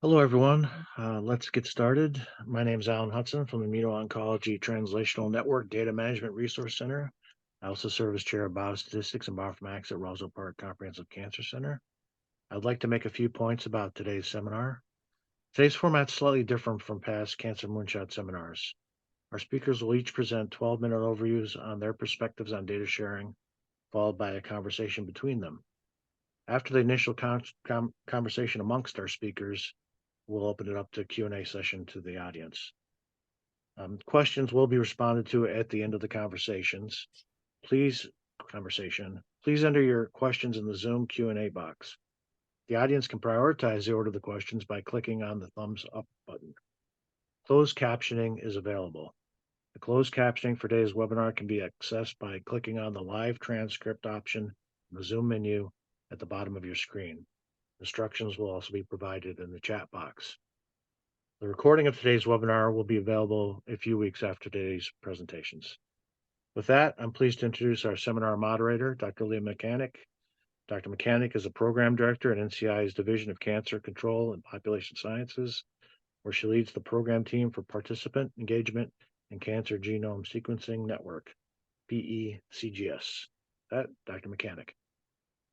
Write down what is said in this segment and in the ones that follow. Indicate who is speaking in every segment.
Speaker 1: Hello, everyone. Let's get started. My name is Alan Hudson from the Immuno-Oncology Translational Network Data Management Resource Center. I also serve as Chair of Biostatistics and Bioinformatics at Roswell Park Comprehensive Cancer Center. I'd like to make a few points about today's seminar. Today's format is slightly different from past Cancer Moonshot seminars. Our speakers will each present 12-minute overviews on their perspectives on data sharing, followed by a conversation between them. After the initial conversation amongst our speakers, we'll open it up to Q&A session to the audience. Questions will be responded to at the end of the Please enter your questions in the Zoom Q&A box. The audience can prioritize the order of the questions by clicking on the thumbs up button. Closed captioning is available. The closed captioning for today's webinar can be accessed by clicking on the live transcript option in the Zoom menu at the bottom of your screen. Instructions will also be provided in the chat box. The recording of today's webinar will be available a few weeks after today's presentations. With that, I'm pleased to introduce our seminar moderator, Dr. Leah Mechanic. Dr. Mechanic is a program director at NCI's Division of Cancer Control and Population Sciences, where she leads the program team for participant engagement in Cancer Genome Sequencing Network, PECGS. Dr. Mechanic.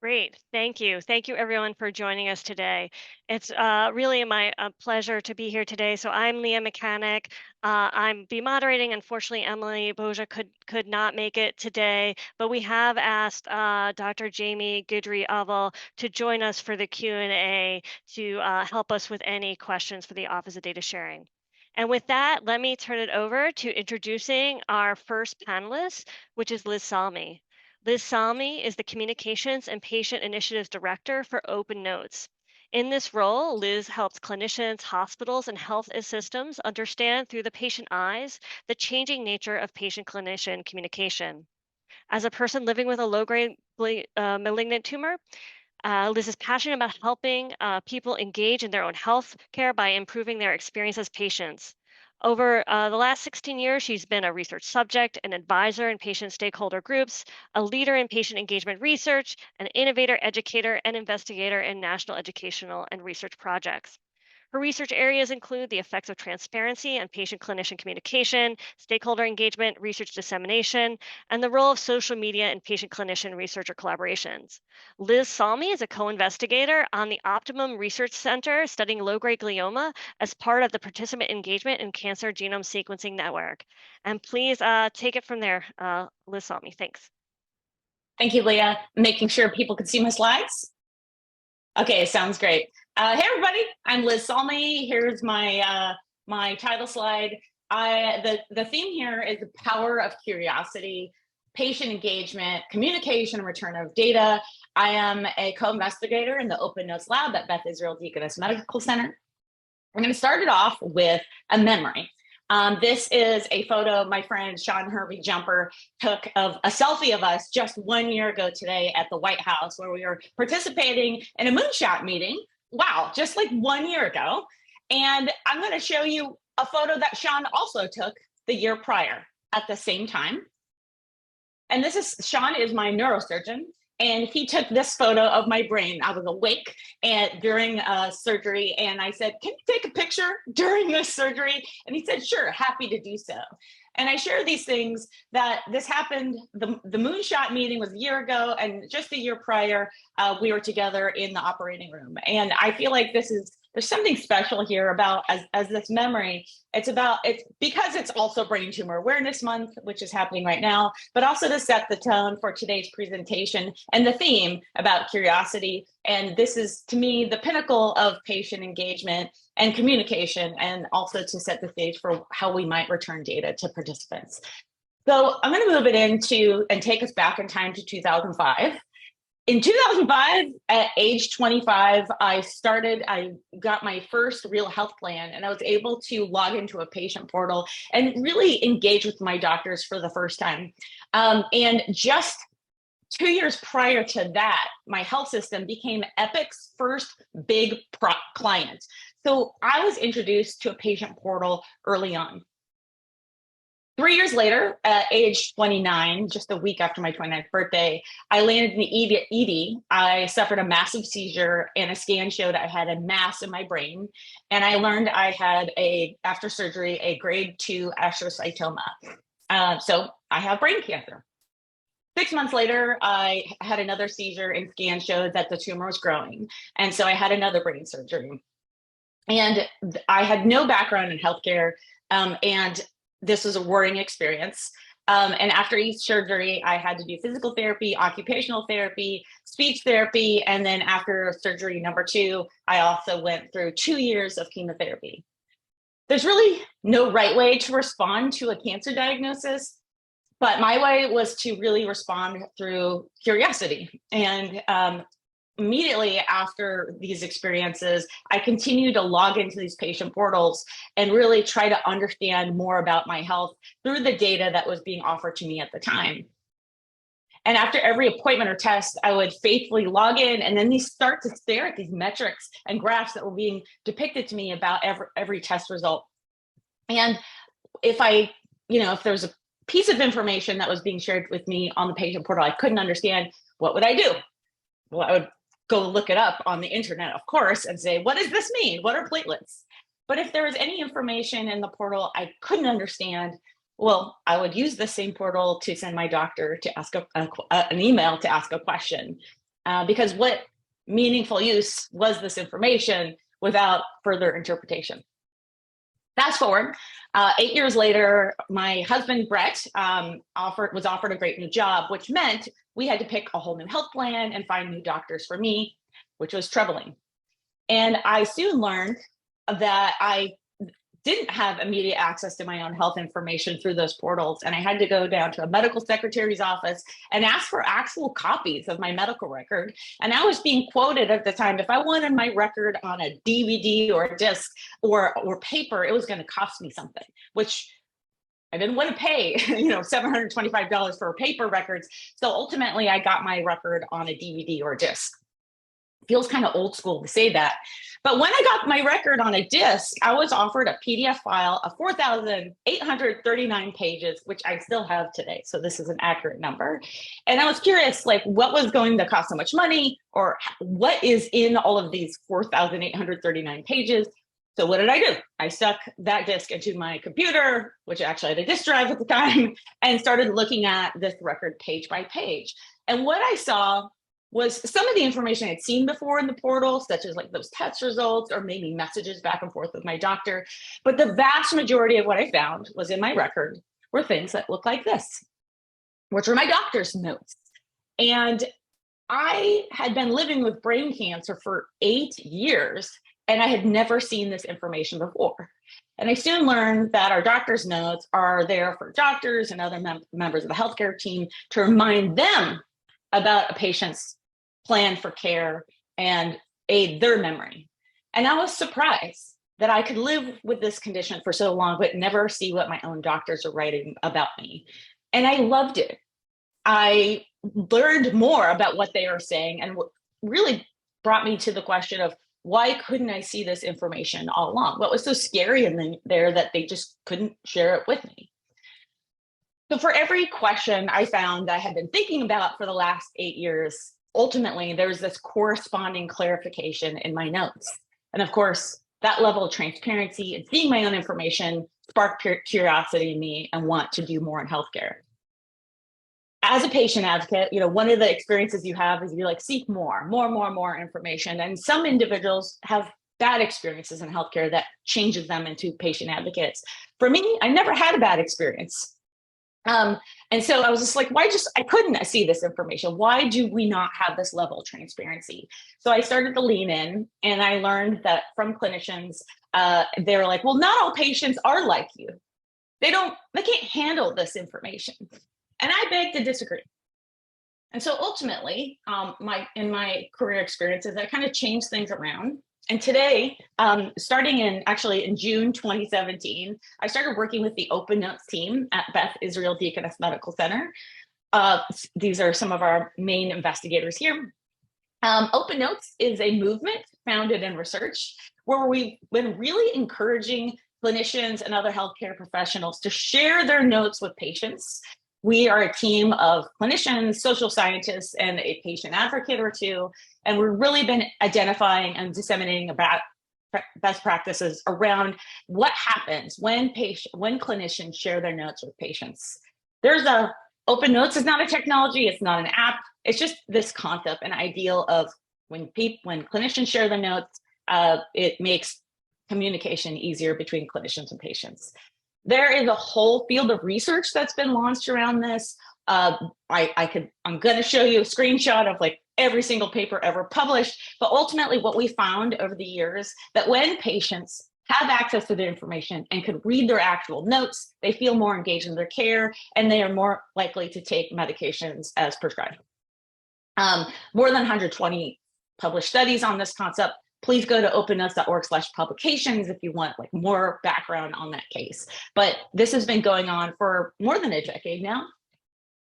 Speaker 2: Great. Thank you. Thank you, everyone, for joining us today. It's really my pleasure to be here today. So I'm Leah Mechanic. I'm be moderating. Unfortunately, Emily Boja could not make it today, but we have asked Dr. Jamie Guidry-Oval to join us for the Q&A to help us with any questions for the Office of Data Sharing. And with that, let me turn it over to introducing our first panelist, which is Liz Salmi. Liz Salmi is the Communications and Patient Initiatives Director for Open Notes. In this role, Liz helps clinicians, hospitals, and health systems understand through the patient eyes the changing nature of patient-clinician communication. As a person living with a low-grade malignant tumor, Liz is passionate about helping people engage in their own health care by improving their experience as patients. Over the last 16 years, she's been a research subject, an advisor in patient stakeholder groups, a leader in patient engagement research, an innovator, educator, and investigator in national educational and research projects. Her research areas include the effects of transparency on patient-clinician communication, stakeholder engagement, research dissemination, and the role of social media in patient-clinician research or collaborations. Liz Salmi is a co-investigator on the Optimum Research Center studying low-grade glioma as part of the Participant Engagement in Cancer Genome Sequencing Network. And please take it from there, Liz Salmi. Thanks.
Speaker 3: Thank you, Leah. Making sure people can see my slides. Okay, sounds great. Hey, everybody. I'm Liz Salmi. Here's my my title slide. The theme here is the power of curiosity, patient engagement, communication, and return of data. I am a co-investigator in the Open Notes Lab at Beth Israel Deaconess Medical Center. I'm going to start it off with a memory. This is a photo my friend Sean Hervey Jumper took of a selfie of us just 1 year ago today at the White House, where we were participating in a moonshot meeting. Wow, just like 1 year ago. And I'm going to show you a photo that Sean also took the year prior at the same time. And Sean is my neurosurgeon. And he took this photo of my brain. I was awake and during surgery, and I said, "Can you take a picture during this surgery?" And he said, "Sure, happy to do so." And I share these things that this happened. The moonshot meeting was a year ago, and just a year prior, we were together in the operating room. And I feel like there's something special here about as this memory. It's because it's also Brain Tumor Awareness Month, which is happening right now, but also to set the tone for today's presentation and the theme about curiosity. And this is, to me, the pinnacle of patient engagement and communication, and also to set the stage for how we might return data to participants. So I'm going to move it into and take us back in time to 2005. In 2005, at age 25, I got my first real health plan, and I was able to log into a patient portal and really engage with my doctors for the first time. And just 2 years prior to that, my health system became Epic's first big client. So I was introduced to a patient portal early on. 3 years later, at age 29, just a week after my 29th birthday, I landed in the ED. I suffered a massive seizure, and a scan showed I had a mass in my brain. And I learned I had, after surgery, a grade 2 astrocytoma. So I have brain cancer. 6 months later, I had another seizure, and scan showed that the tumor was growing. And so I had another brain surgery. And I had no background in healthcare, and this was a worrying experience. And after each surgery, I had to do physical therapy, occupational therapy, speech therapy. And then after surgery number 2, I also went through 2 years of chemotherapy. There's really no right way to respond to a cancer diagnosis, but my way was to really respond through curiosity. And immediately after these experiences, I continued to log into these patient portals and really try to understand more about my health through the data that was being offered to me at the time. And after every appointment or test, I would faithfully log in, and then start to stare at these metrics and graphs that were being depicted to me about every test result. And if there was a piece of information that was being shared with me on the patient portal I couldn't understand, what would I do? Well, I would go look it up on the internet, of course, and say, what does this mean? What are platelets? But if there was any information in the portal I couldn't understand, well, I would use the same portal to send my doctor to ask an email to ask a question. Because what meaningful use was this information without further interpretation? Fast forward, 8 years later, my husband, Brett, was offered a great new job, which meant we had to pick a whole new health plan and find new doctors for me, which was troubling. And I soon learned that I didn't have immediate access to my own health information through those portals. And I had to go down to a medical secretary's office and ask for actual copies of my medical record. And I was being quoted at the time, if I wanted my record on a DVD or a disc or paper, it was going to cost me something, which I didn't want to pay, $725 for paper records. So ultimately I got my record on a DVD or disc. Feels kind of old school to say that. But when I got my record on a disc, I was offered a PDF file of 4,839 pages, which I still have today. So this is an accurate number. And I was curious, what was going to cost so much money, or what is in all of these 4,839 pages? So what did I do? I stuck that disc into my computer, which actually had a disk drive at the time, and started looking at this record page by page. And what I saw was some of the information I'd seen before in the portal, such as those test results or maybe messages back and forth with my doctor. But the vast majority of what I found was in my record were things that looked like this, which were my doctor's notes. And I had been living with brain cancer for 8 years, and I had never seen this information before. And I soon learned that our doctor's notes are there for doctors and other members of the healthcare team to remind them about a patient's plan for care and aid their memory. And I was surprised that I could live with this condition for so long, but never see what my own doctors are writing about me. And I loved it. I learned more about what they were saying, and what really brought me to the question of, why couldn't I see this information all along? What was so scary in there that they just couldn't share it with me? So for every question I found I had been thinking about for the last 8 years, ultimately there was this corresponding clarification in my notes. And of course, that level of transparency and seeing my own information sparked curiosity in me and want to do more in healthcare. As a patient advocate, one of the experiences you have is you seek more information. And some individuals have bad experiences in healthcare that changes them into patient advocates. For me, I never had a bad experience. And so I was just I couldn't see this information. Why do we not have this level of transparency? So I started to lean in, and I learned that from clinicians, they were like, well, not all patients are like you. They can't handle this information. And I beg to disagree. And so ultimately, in my career experiences, I kind of changed things around. And today, starting in June 2017, I started working with the Open Notes team at Beth Israel Deaconess Medical Center. These are some of our main investigators here. Open Notes is a movement founded in research where we've been really encouraging clinicians and other healthcare professionals to share their notes with patients. We are a team of clinicians, social scientists, and a patient advocate or two, and we've really been identifying and disseminating about best practices around what happens when clinicians share their notes with patients. Open Notes is not a technology, it's not an app, it's just this concept, an ideal of when clinicians share their notes, it makes communication easier between clinicians and patients. There is a whole field of research that's been launched around this. I'm going to show you a screenshot of like every single paper ever published, but ultimately what we found over the years that when patients have access to the information and could read their actual notes, they feel more engaged in their care and they are more likely to take medications as prescribed. More than 120 published studies on this concept. Please go to opennotes.org/publications if you want like more background on that case. But this has been going on for more than a decade now.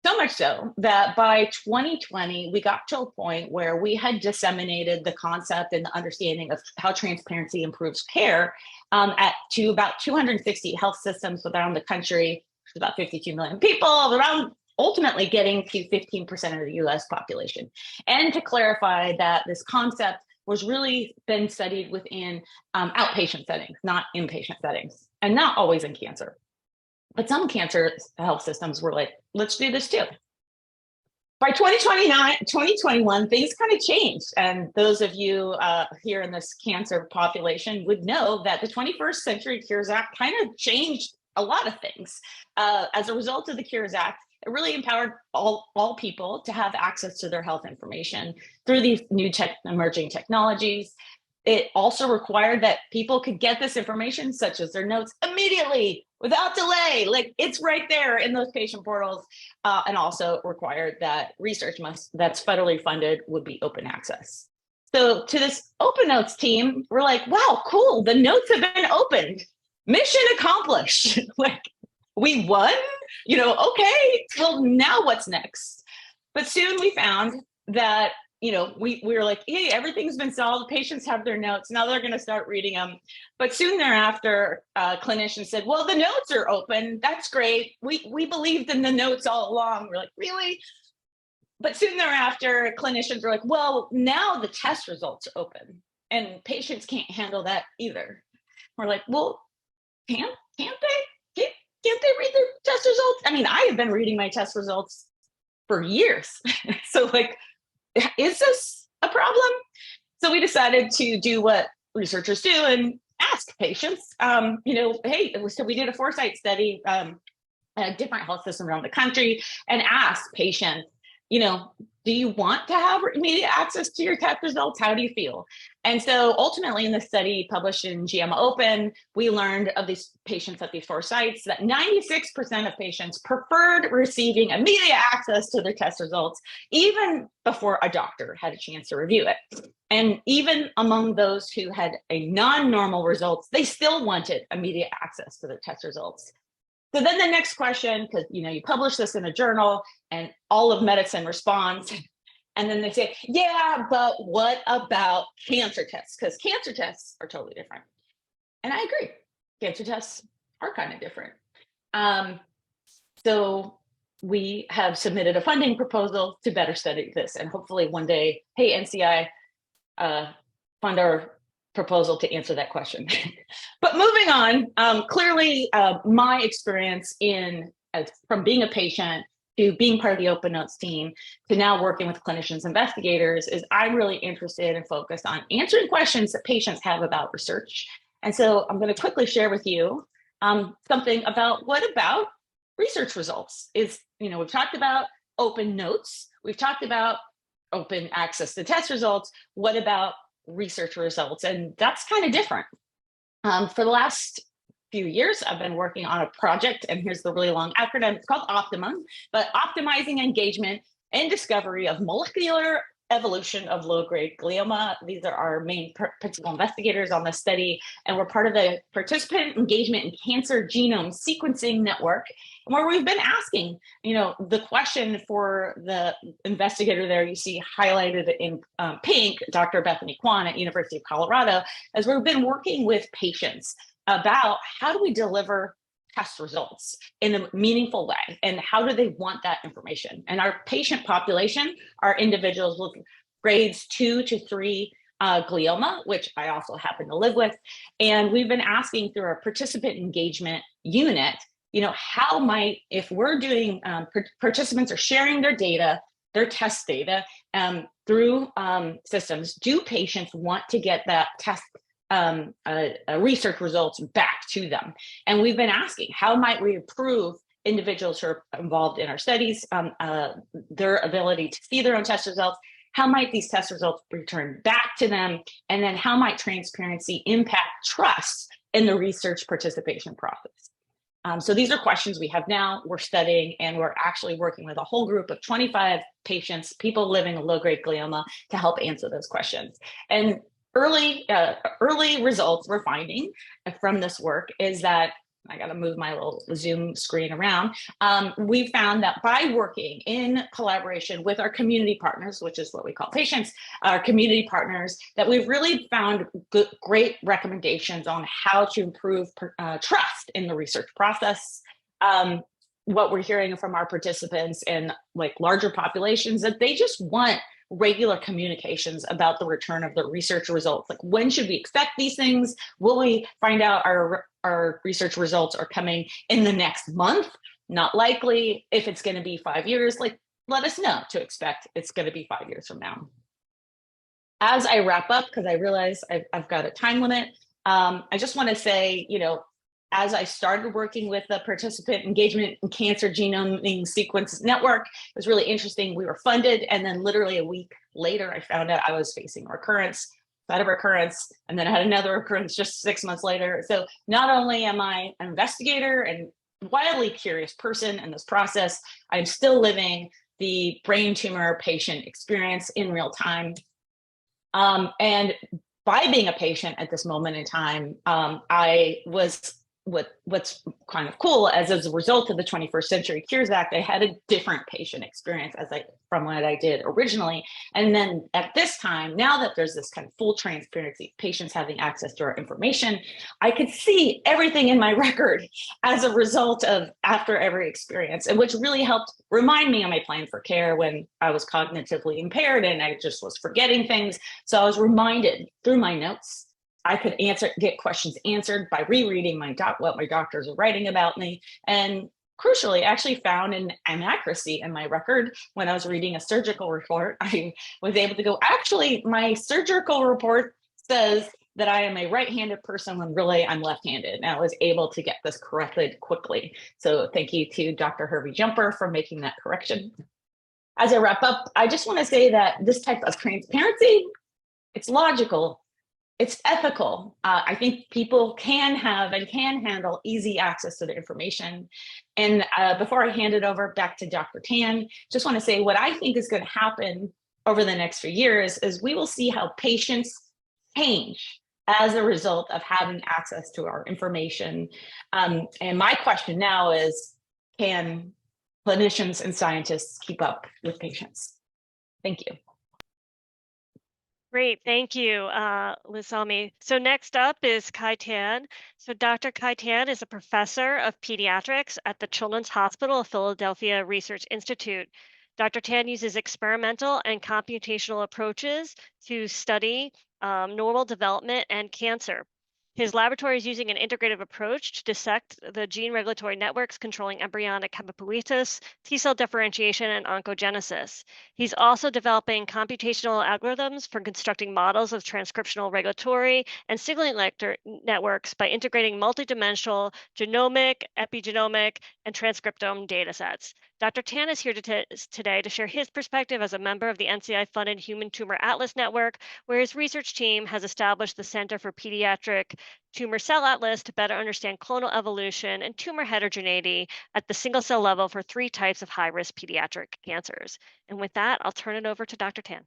Speaker 3: So much so that by 2020, we got to a point where we had disseminated the concept and the understanding of how transparency improves care to about 260 health systems around the country, about 52 million people, around ultimately getting to 15% of the US population. And to clarify that this concept was really been studied within outpatient settings, not inpatient settings, and not always in cancer. But some cancer health systems were like, let's do this too. By 2021, things kind of changed. And those of you here in this cancer population would know that the 21st Century Cures Act kind of changed a lot of things. As a result of the Cures Act, it really empowered all people to have access to their health information through these new emerging technologies. It also required that people could get this information, such as their notes, immediately, without delay. Like it's right there in those patient portals, and also required that research that's federally funded would be open access. So to this Open Notes team, we're like, wow, cool, the notes have been opened. Mission accomplished. Like we won, okay, well, now what's next? But soon we found that, we were like, hey, everything's been solved. Patients have their notes. Now they're going to start reading them. But soon thereafter, clinicians said, well, the notes are open. That's great. We believed in the notes all along. We're like, really? But soon thereafter, clinicians were like, well, now the test results are open and patients can't handle that either. We're like, well, can't they? Can't they read their test results? I mean, I have been reading my test results for years. So like, is this a problem? So we decided to do what researchers do and ask patients, hey, so we did a foresight study at different health systems around the country and asked patients, do you want to have immediate access to your test results? How do you feel? And so ultimately in the study published in JAMA Open, we learned of these patients at these 4 sites that 96% of patients preferred receiving immediate access to their test results, even before a doctor had a chance to review it. And even among those who had a non-normal results, they still wanted immediate access to their test results. So then the next question, because you publish this in a journal and all of medicine responds, and then they say, yeah, but what about cancer tests? Because cancer tests are totally different. And I agree, cancer tests are kind of different. So we have submitted a funding proposal to better study this, and hopefully one day, hey, NCI, fund our proposal to answer that question. But moving on, clearly my experience from being a patient to being part of the Open Notes team to now working with clinicians investigators is I'm really interested and focused on answering questions that patients have about research. And so I'm going to quickly share with you something about what about research results is, we've talked about Open Notes, we've talked about open access to test results. What about research results? And that's kind of different. For the last few years, I've been working on a project, and here's the really long acronym. It's called Optimum, but optimizing engagement and discovery of molecular evolution of low-grade glioma. These are our main principal investigators on this study, and we're part of the Participant Engagement in Cancer Genome Sequencing Network, where we've been asking, the question for the investigator there you see highlighted in pink, Dr. Bethany Kwan at University of Colorado, as we've been working with patients about how do we deliver test results in a meaningful way, and how do they want that information. And our patient population are individuals with grades 2 to 3 glioma, which I also happen to live with. And we've been asking through our participant engagement unit, how might, if we're doing, participants are sharing their data, their test data through systems, do patients want to get that test research results back to them? And we've been asking, how might we improve individuals who are involved in our studies, their ability to see their own test results? How might these test results return back to them? And then how might transparency impact trust in the research participation process? So these are questions we have now, we're studying, and we're actually working with a whole group of 25 patients, people living with low-grade glioma, to help answer those questions. And early results we're finding from this work is that, I got to move my little Zoom screen around. We found that by working in collaboration with our community partners, which is what we call patients, our community partners, that we've really found great recommendations on how to improve trust in the research process. What we're hearing from our participants in larger populations, that they just want regular communications about the return of the research results. When should we expect these things? Will we find out our research results are coming in the next month? Not likely. If it's going to be 5 years, let us know to expect it's going to be 5 years from now. As I wrap up, because I realize I've got a time limit, I just want to say, as I started working with the Participant Engagement in Cancer Genome Sequence Network, it was really interesting. We were funded, and then literally a week later, I found out I was facing recurrence, side of recurrence, and then I had another recurrence just 6 months later. So not only am I an investigator and wildly curious person in this process, I'm still living the brain tumor patient experience in real time. And by being a patient at this moment in time, I was what's kind of cool, as a result of the 21st Century Cures Act, I had a different patient experience from what I did originally. And then at this time, now that there's this kind of full transparency, patients having access to our information, I could see everything in my record as a result of after every experience, and which really helped remind me of my plan for care when I was cognitively impaired and I just was forgetting things. So I was reminded through my notes. I could get questions answered by rereading what my doctors are writing about me. And crucially, actually found an inaccuracy in my record when I was reading a surgical report. I was able to go, actually, my surgical report says that I am a right-handed person when really I'm left-handed. And I was able to get this corrected quickly. So thank you to Dr. Hervey Jumper for making that correction. As I wrap up, I just want to say that this type of transparency, it's logical. It's ethical. I think people can have and can handle easy access to the information. And before I hand it over back to Dr. Tan, just want to say what I think is going to happen over the next few years is we will see how patients change as a result of having access to our information. And my question now is, can clinicians and scientists keep up with patients? Thank you.
Speaker 2: Great, thank you, Liz Salmi. So next up is Kai Tan. So Dr. Kai Tan is a professor of pediatrics at the Children's Hospital of Philadelphia Research Institute. Dr. Tan uses experimental and computational approaches to study normal development and cancer. His laboratory is using an integrative approach to dissect the gene regulatory networks controlling embryonic hematopoiesis, T-cell differentiation, and oncogenesis. He's also developing computational algorithms for constructing models of transcriptional regulatory and signaling networks by integrating multidimensional genomic, epigenomic, and transcriptome datasets. Dr. Tan is here today to share his perspective as a member of the NCI-funded Human Tumor Atlas Network, where his research team has established the Center for Pediatric Tumor Cell Atlas to better understand clonal evolution and tumor heterogeneity at the single cell level for 3 types of high-risk pediatric cancers. And with that, I'll turn it over to Dr. Tan.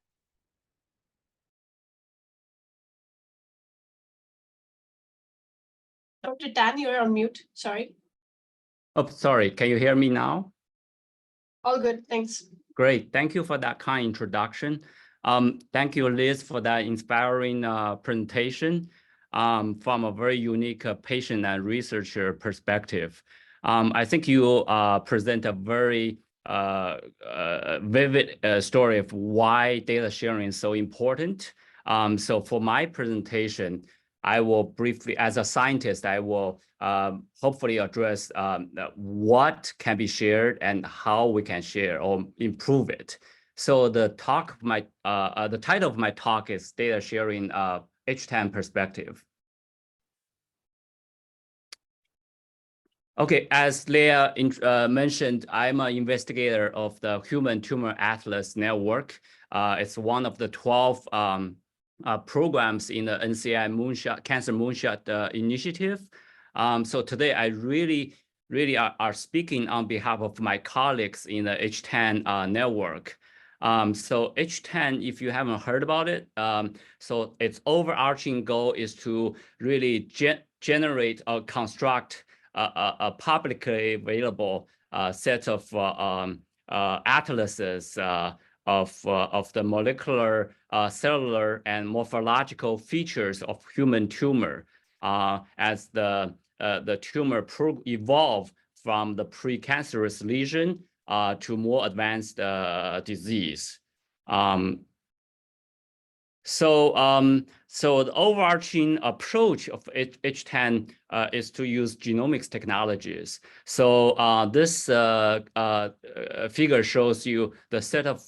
Speaker 4: Dr. Tan, you're on mute. Sorry.
Speaker 5: Oh, sorry. Can you hear me now?
Speaker 4: All good. Thanks.
Speaker 5: Great. Thank you for that kind introduction. Thank you, Liz, for that inspiring presentation from a very unique patient and researcher perspective. I think you present a very vivid story of why data sharing is so important. So for my presentation, I will briefly, as a scientist, I will hopefully address what can be shared and how we can share or improve it. So the title of my talk is Data Sharing H10 Perspective. Okay, as Leah mentioned, I'm an investigator of the Human Tumor Atlas Network. It's one of the 12 programs in the NCI Cancer Moonshot Initiative. So today I really are speaking on behalf of my colleagues in the H10 network. So H10, if you haven't heard about it, so its overarching goal is to really generate or construct a publicly available set of atlases of the molecular, cellular, and morphological features of human tumor as the tumor evolve from the precancerous lesion to more advanced disease. So the overarching approach of H10 is to use genomics technologies. So this figure shows you the set of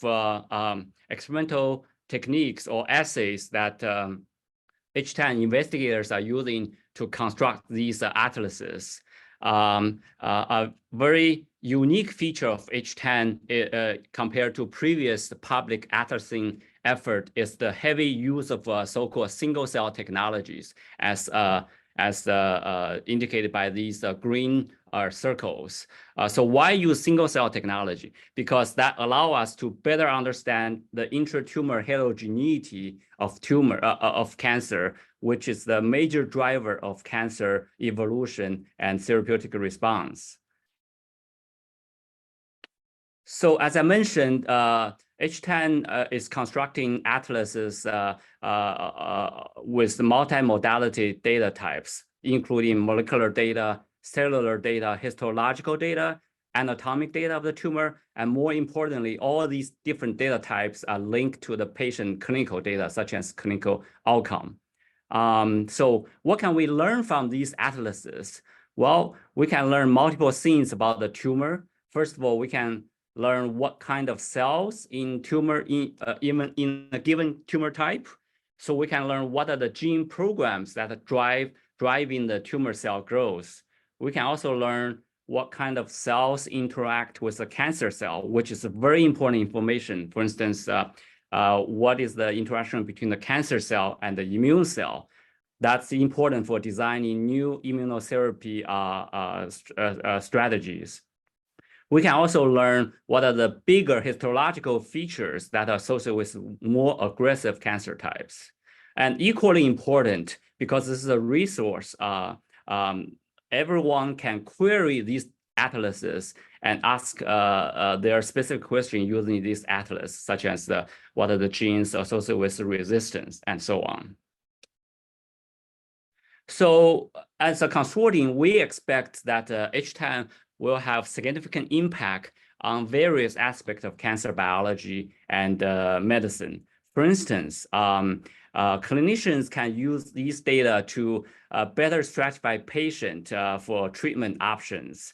Speaker 5: experimental techniques or assays that H10 investigators are using to construct these atlases. A very unique feature of H10 compared to previous public atlasing effort is the heavy use of so-called single-cell technologies, as indicated by these green circles. So why use single-cell technology? Because that allows us to better understand the intratumor heterogeneity of cancer, which is the major driver of cancer evolution and therapeutic response. So as I mentioned, H10 is constructing atlases with multimodality data types, including molecular data, cellular data, histological data, anatomic data of the tumor, and more importantly, all these different data types are linked to the patient clinical data, such as clinical outcome. So what can we learn from these atlases? Well, we can learn multiple things about the tumor. First of all, we can learn what kind of cells in tumor, even in a given tumor type. So we can learn what are the gene programs that are driving the tumor cell growth. We can also learn what kind of cells interact with the cancer cell, which is a very important information. For instance, what is the interaction between the cancer cell and the immune cell? That's important for designing new immunotherapy strategies. We can also learn what are the bigger histological features that are associated with more aggressive cancer types. And equally important, because this is a resource, everyone can query these atlases and ask their specific question using this atlas, such as what are the genes associated with resistance and so on. So as a consortium, we expect that H10 will have significant impact on various aspects of cancer biology and medicine. For instance, clinicians can use these data to better stratify patients for treatment options.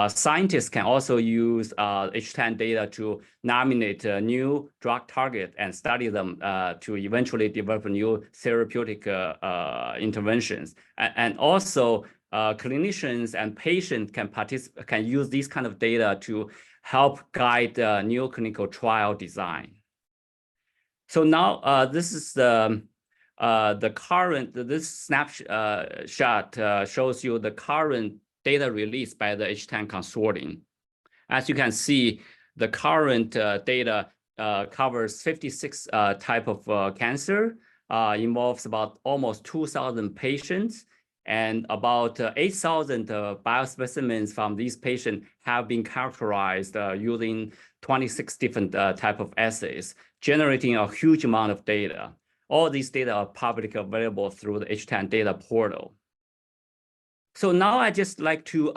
Speaker 5: Scientists can also use H10 data to nominate a new drug target and study them to eventually develop new therapeutic interventions. And also, clinicians and patients can use these kind of data to help guide new clinical trial design. So now this is the current. This snapshot shows you the current data released by the H10 consortium. As you can see, the current data covers 56 type of cancer, involves about almost 2,000 patients, And about 8,000 biospecimens from these patients have been characterized using 26 different type of assays, generating a huge amount of data. All these data are publicly available through the H10 data portal. So now I just like to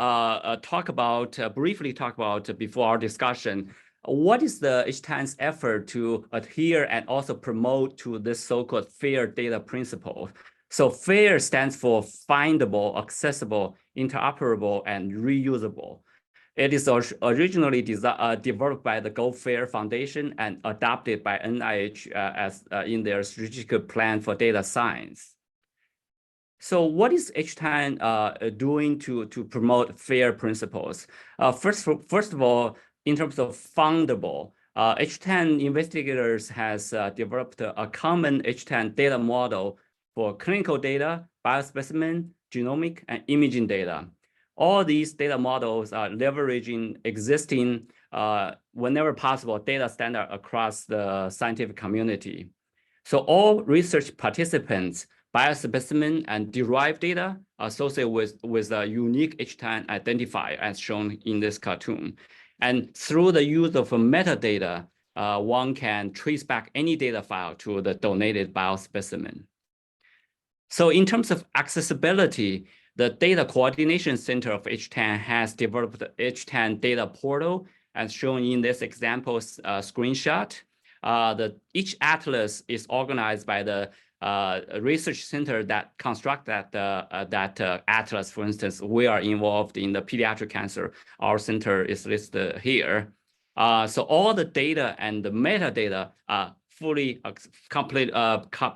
Speaker 5: briefly talk about before our discussion, what is the H10's effort to adhere and also promote to this so-called FAIR data principle? So FAIR stands for findable, accessible, interoperable, and reusable. It is originally developed by the Go FAIR Foundation and adopted by NIH as in their strategic plan for data science. So what is H10 doing to promote FAIR principles? First of all, in terms of fundable, H10 investigators has developed a common H10 data model for clinical data, biospecimen, genomic, and imaging data. All these data models are leveraging existing, whenever possible, data standard across the scientific community. So all research participants, biospecimen and derived data associated with a unique H10 identifier as shown in this cartoon. And through the use of metadata, one can trace back any data file to the donated biospecimen. So in terms of accessibility, the Data Coordination Center of H10 has developed the H10 data portal as shown in this example screenshot. Each atlas is organized by the research center that construct that atlas. For instance, we are involved in the pediatric cancer. Our center is listed here. So all the data and the metadata are fully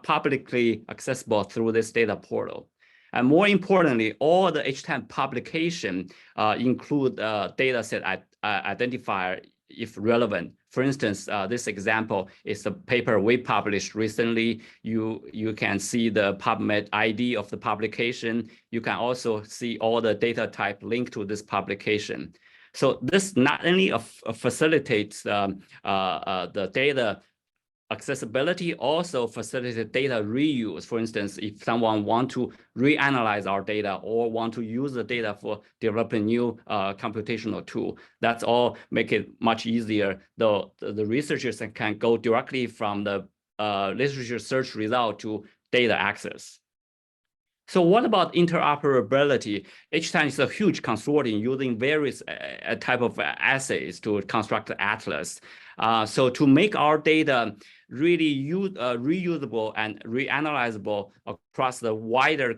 Speaker 5: publicly accessible through this data portal. And more importantly, all the H10 publication include data set identifier if relevant. For instance, this example is a paper we published recently. You can see the PubMed ID of the publication. You can also see all the data type linked to this publication. So this not only facilitates the data accessibility, also facilitates data reuse. For instance, if someone want to reanalyze our data or want to use the data for developing new computational tool, that's all make it much easier. The researchers can go directly from the literature search result to data access. So what about interoperability? H10 is a huge consortium using various type of assays to construct the atlas. So to make our data really reusable and reanalyzable across the wider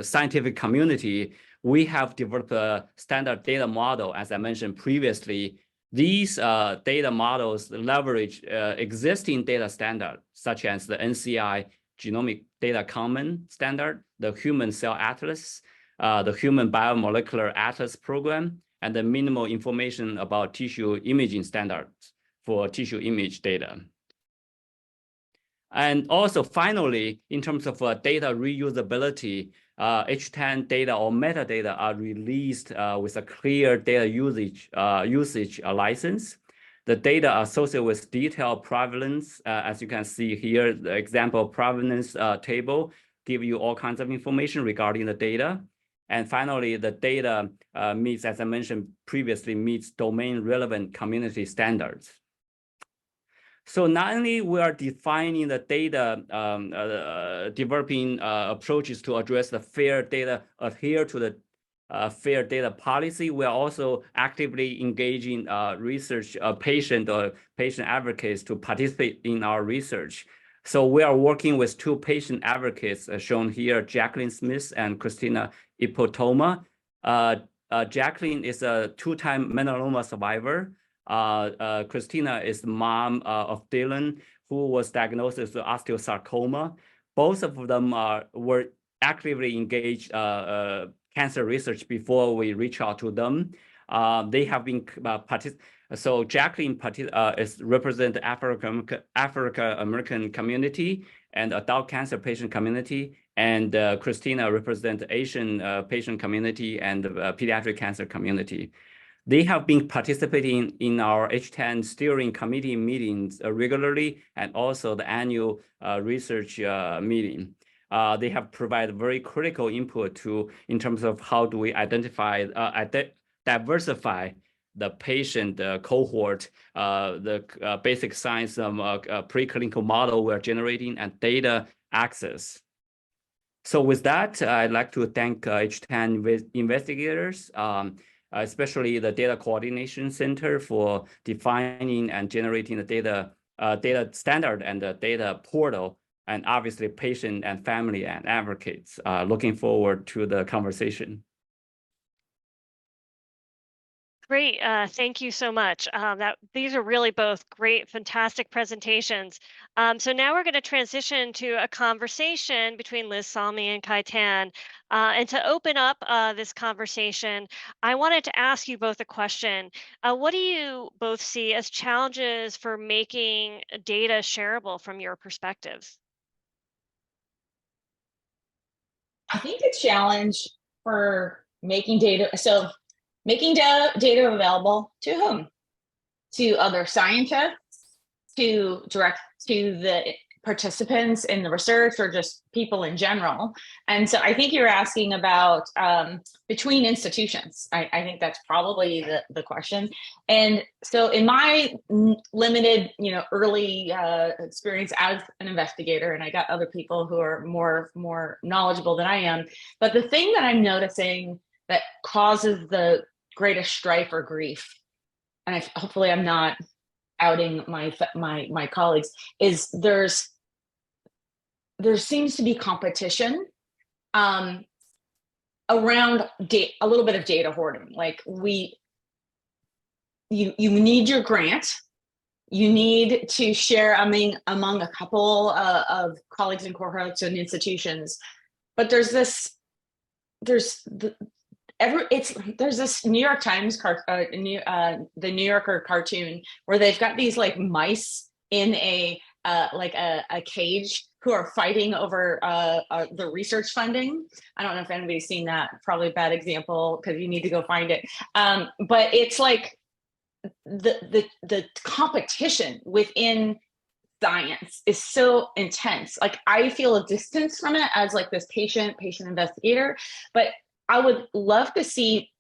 Speaker 5: scientific community, we have developed a standard data model, as I mentioned previously. These data models leverage existing data standards, such as the NCI Genomic Data Common Standard, the Human Cell Atlas, the Human Biomolecular Atlas Program, and the Minimal Information About Tissue Imaging Standards for tissue image data. And also, finally, in terms of data reusability, H10 data or metadata are released with a clear data usage license. The data associated with detailed provenance, as you can see here, the example provenance table give you all kinds of information regarding the data. And finally, the data meets, as I mentioned previously, meets domain relevant community standards. So not only we are defining the data, developing approaches to address the FAIR data, adhere to the FAIR data policy, we are also actively engaging research patient or patient advocates to participate in our research. So we are working with two patient advocates shown here, Jacqueline Smith and Christina Ipotoma. Jacqueline is a two-time melanoma survivor. Christina is the mom of Dylan, who was diagnosed with osteosarcoma. Both of them were actively engaged cancer research before we reach out to them. They have been so Jacqueline is represent the African American community and adult cancer patient community, and Christina represent the Asian patient community and the pediatric cancer community. They have been participating in our H10 steering committee meetings regularly, and also the annual research meeting. They have provided very critical input in terms of how do we identify, diversify the patient cohort, the basic science preclinical model we're generating, and data access. So with that, I'd like to thank H10 investigators, especially the Data Coordination Center for defining and generating the data standard and the data portal, and obviously patient and family and advocates. Looking forward to the conversation.
Speaker 2: Great. Thank you so much. These are really both great, fantastic presentations. So now we're going to transition to a conversation between Liz Salmi and Kai Tan. And to open up this conversation, I wanted to ask you both a question. What do you both see as challenges for making data shareable from your perspectives?
Speaker 3: I think the challenge for making data, making data available to whom? To other scientists, to the participants in the research, or just people in general. And so I think you're asking about between institutions. I think that's probably the question. And so in my limited, early experience as an investigator, and I got other people who are more knowledgeable than I am, but the thing that I'm noticing that causes the greatest strife or grief, and hopefully I'm not outing my colleagues, is there seems to be competition around a little bit of data hoarding. Like you need your grant, you need to share among a couple of colleagues and cohorts and institutions, but there's this New York Times the New Yorker cartoon where they've got these like mice in a cage who are fighting over the research funding. I don't know if anybody's seen that. Probably a bad example because you need to go find it. But it's like the competition within science is so intense. Like I feel a distance from it as like this patient investigator, but I would love to see,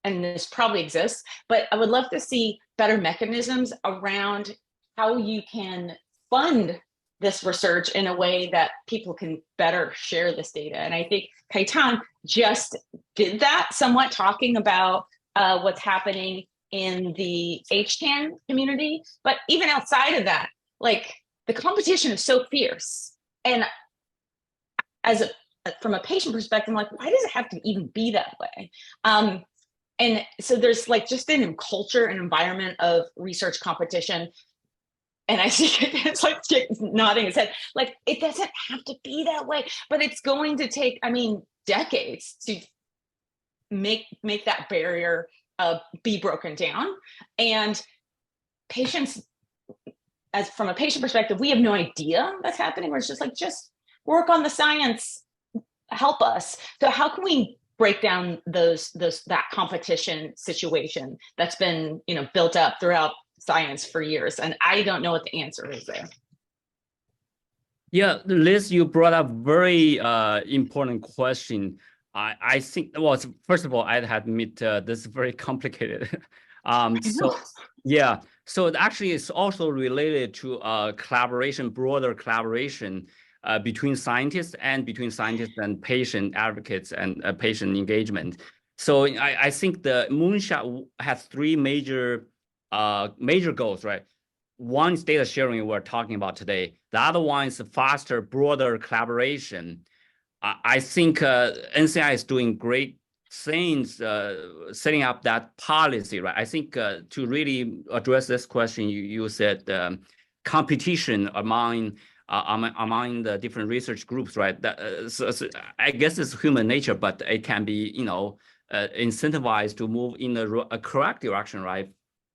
Speaker 3: and this probably exists, but I would love to see better mechanisms around how you can fund this research in a way that people can better share this data. And I think Kai Tan just did that, somewhat talking about what's happening in the HTAN community. But even outside of that, like the competition is so fierce. And from a patient perspective, I'm like, why does it have to even be that way? And so there's like just an culture and environment of research competition. And I see it's like nodding his head, like it doesn't have to be that way, but it's going to take, decades to make that barrier be broken down. And patients, as from a patient perspective, we have no idea that's happening. We're just like, just work on the science, help us. So how can we break down that competition situation that's been built up throughout science for years? And I don't know what the answer is there.
Speaker 5: Yeah, Liz, you brought up very important question. I think, well, first of all, I had to admit this is very complicated. So actually it's also related to collaboration, broader collaboration between scientists and patient advocates and patient engagement. So I think the Moonshot has three major goals, right? One is data sharing we're talking about today. The other one is faster, broader collaboration. I think NCI is doing great things setting up that policy, right? I think to really address this question, you said competition among the different research groups, right? So I guess it's human nature, but it can be, incentivized to move in a correct direction, right?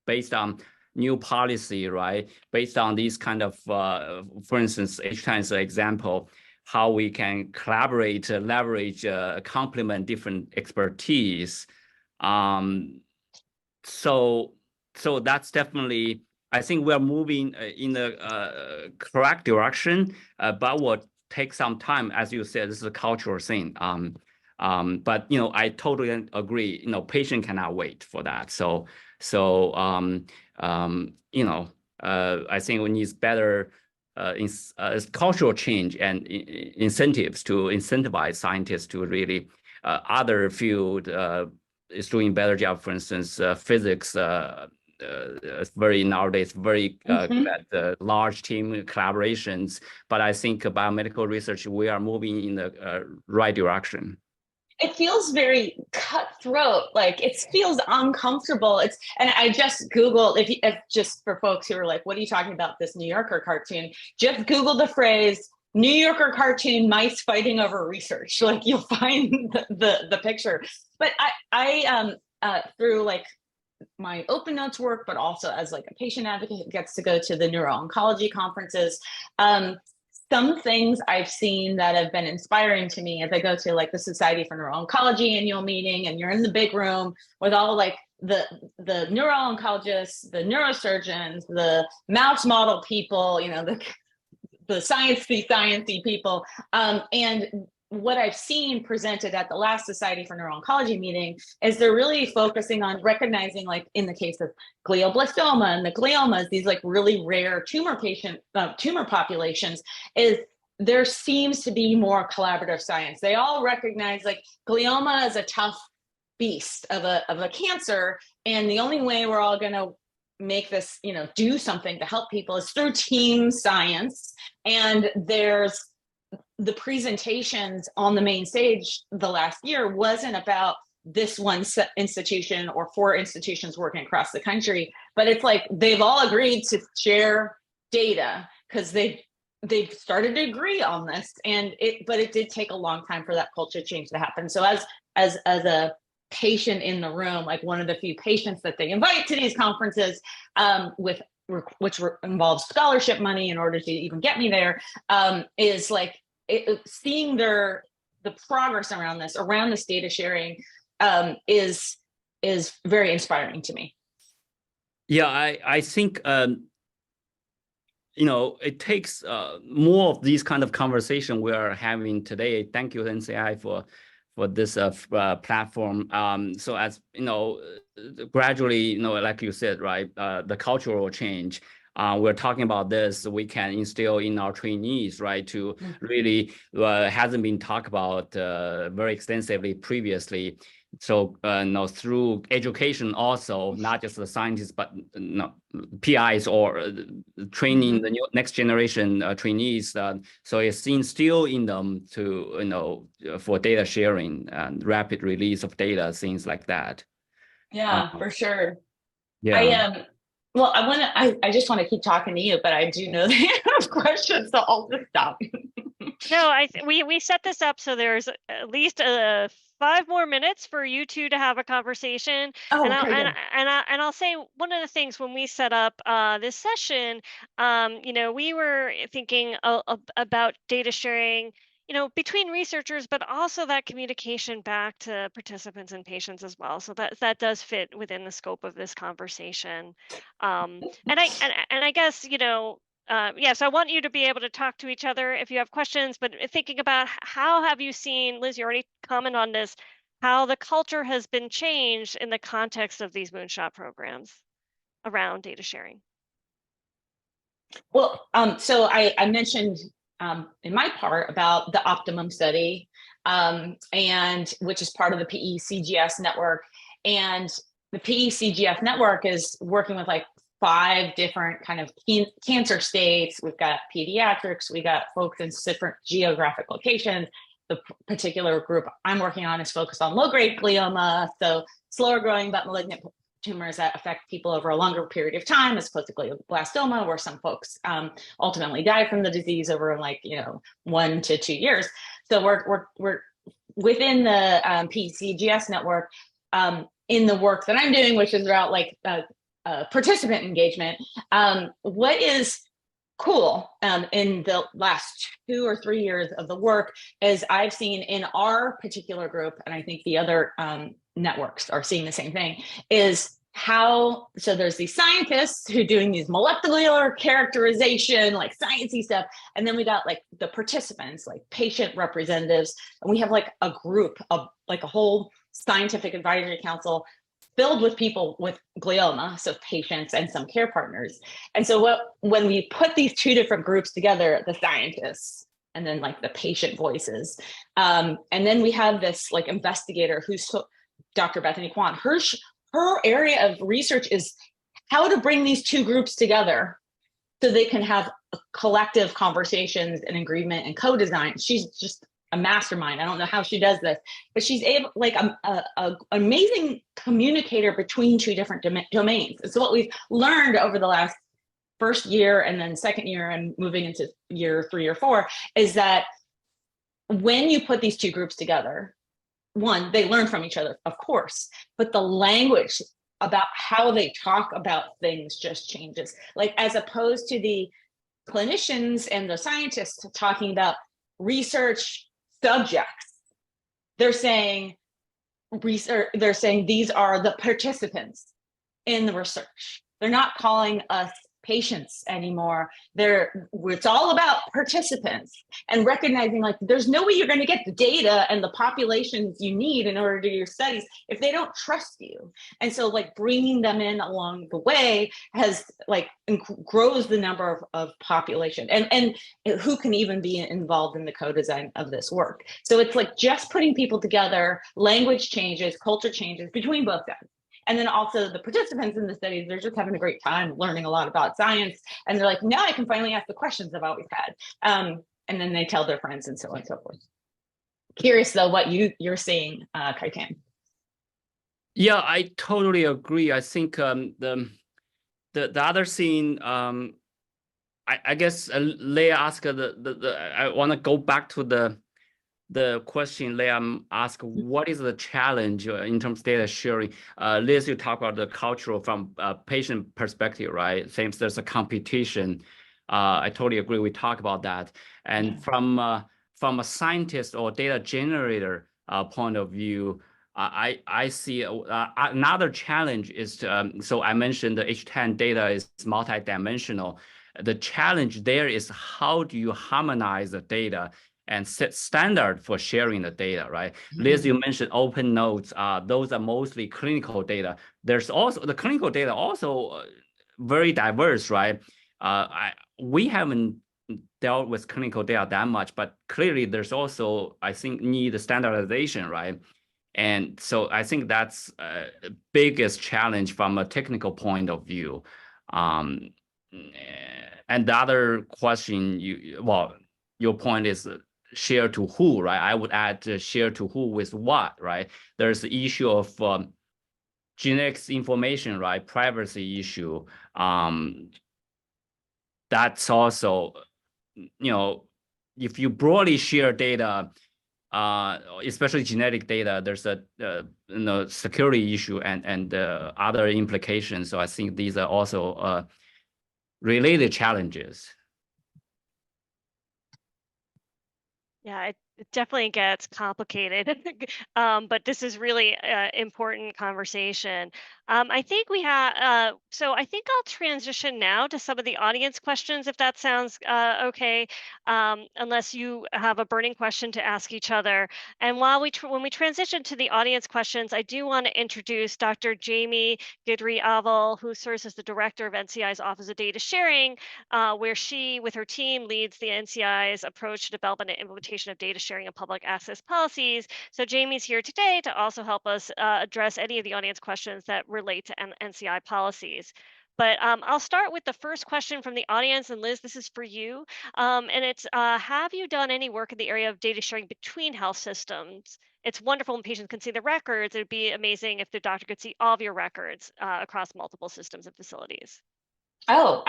Speaker 5: Based on new policy, right? Based on these kind of, for instance, H10 is an example, how we can collaborate, leverage, complement different expertise. So that's definitely, I think we're moving in the correct direction, but what take some time, as you said, this is a cultural thing. But I totally agree. Patient cannot wait for that. I think we need better cultural change and incentives to incentivize scientists to really other field is doing better job. For instance, physics. Nowadays very good at large team collaborations. But I think biomedical research, we are moving in the right direction.
Speaker 3: It feels very cutthroat, like it feels uncomfortable. And I just Googled, if just for folks who are like, what are you talking about, this New Yorker cartoon? Just Google the phrase New Yorker cartoon mice fighting over research. Like you'll find the picture. But I through like my open notes work, but also as like a patient advocate who gets to go to the neuro-oncology conferences, some things I've seen that have been inspiring to me as I go to like the Society for Neuro-Oncology annual meeting, and you're in the big room with all like the neuro-oncologists, the neurosurgeons, the mouse model people, the sciencey people. And what I've seen presented at the last Society for Neuro-Oncology meeting is they're really focusing on recognizing, like in the case of glioblastoma and the gliomas, these like really rare tumor populations, is there seems to be more collaborative science. They all recognize like glioma is a tough beast of a cancer, and the only way we're all going to make this, do something to help people is through team science. And there's the presentations on the main stage the last year wasn't about this one institution or 4 institutions working across the country, but it's like they've all agreed to share data because they've started to agree on this. But it did take a long time for that culture change to happen. So as a patient in the room, like one of the few patients that they invite to these conferences, which involves scholarship money in order to even get me there, is like seeing the progress around this data sharing is very inspiring to me.
Speaker 5: Yeah, I think it takes more of these kind of conversation we are having today. Thank you, NCI, for this platform. So as gradually, like you said, right, the cultural change. We're talking about this, we can instill in our trainees, right, to really hasn't been talked about very extensively previously. So through education also, not just the scientists, but PIs or training the next generation trainees. So it's instilled in them to for data sharing and rapid release of data, things like that.
Speaker 3: Yeah, for sure.
Speaker 5: Yeah.
Speaker 3: Well, I just want to keep talking to you, but I do know that you have questions, so I'll just stop.
Speaker 2: No, we set this up so there's at least 5 more minutes for you two to have a conversation.
Speaker 3: Oh,
Speaker 2: and
Speaker 3: okay,
Speaker 2: I'll say one of the things when we set up this session, we were thinking about data sharing, between researchers, but also that communication back to participants and patients as well. So that does fit within the scope of this conversation. And I guess, so I want you to be able to talk to each other if you have questions, but thinking about how have you seen, Liz, you already commented on this, how the culture has been changed in the context of these moonshot programs around data sharing.
Speaker 3: Well, so I mentioned in my part about the Optimum study, and which is part of the PECGS network. And the PECGS network is working with like 5 different kind of cancer states. We've got pediatrics, we got folks in different geographic locations. The particular group I'm working on is focused on low-grade glioma, so slower growing but malignant tumors that affect people over a longer period of time, as opposed to glioblastoma, where some folks ultimately die from the disease over 1 to 2 years. So we're within the PCGS network, in the work that I'm doing, which is about participant engagement. What is cool in the last 2 or 3 years of the work is I've seen in our particular group, and I think the other networks are seeing the same thing, is so there's these scientists who are doing these molecular characterization, like sciencey stuff. And then we got like the participants, like patient representatives. And we have like a group of like a whole scientific advisory council filled with people with glioma, so patients and some care partners. And so when we put these two different groups together, the scientists and then like the patient voices, and then we have this like investigator who's Dr. Bethany Kwan. Her area of research is how to bring these two groups together so they can have collective conversations and agreement and co-design. She's just a mastermind. I don't know how she does this, but she's able, like a amazing communicator between two different domains. So what we've learned over the last first year and then second year and moving into year 3 or 4 is that when you put these two groups together, one, they learn from each other, of course, but the language about how they talk about things just changes. Like as opposed to the clinicians and the scientists talking about research subjects, they're saying these are the participants in the research. They're not calling us patients anymore. It's all about participants and recognizing like there's no way you're going to get the data and the populations you need in order to do your studies if they don't trust you. And so like bringing them in along the way has like grows the number of population and who can even be involved in the co-design of this work. So it's like just putting people together, language changes, culture changes between both sides. And then also the participants in the studies, they're just having a great time learning a lot about science. And they're like, now I can finally ask the questions I've always had. And then they tell their friends and so on and so forth. Curious though, what you're seeing, Kaitan.
Speaker 5: Yeah, I totally agree. I think the other thing, I guess Leah asked I want to go back to the question Leah asked, what is the challenge in terms of data sharing? Liz, you talk about the cultural from a patient perspective, right? Since there's a competition, I totally agree. We talk about that. And from a scientist or data generator point of view, I see another challenge is so I mentioned the H10 data is multidimensional. The challenge there is how do you harmonize the data and set standard for sharing the data, right? Liz, you mentioned open notes. Those are mostly clinical data. There's also the clinical data also very diverse, right? We haven't dealt with clinical data that much, but clearly there's also, I think, need standardization, right? And so I think that's the biggest challenge from a technical point of view. And the other question, your point is share to who, right? I would add share to who with what, right? There's the issue of genetics information, right? Privacy issue. That's also, if you broadly share data, especially genetic data, there's a security issue and other implications. So I think these are also related challenges.
Speaker 2: Yeah, it definitely gets complicated, but this is really an important conversation. I think we have, so I think I'll transition now to some of the audience questions, if that sounds okay, unless you have a burning question to ask each other. And while when we transition to the audience questions, I do want to introduce Dr. Jamie Guidry-Aval, who serves as the director of NCI's Office of Data Sharing, where she, with her team, leads the NCI's approach to development and implementation of data sharing and public access policies. So Jamie's here today to also help us address any of the audience questions that relate to NCI policies. But I'll start with the first question from the audience, and Liz, this is for you. And it's, have you done any work in the area of data sharing between health systems? It's wonderful when patients can see the records. It'd be amazing if the doctor could see all of your records across multiple systems and facilities.
Speaker 3: Oh,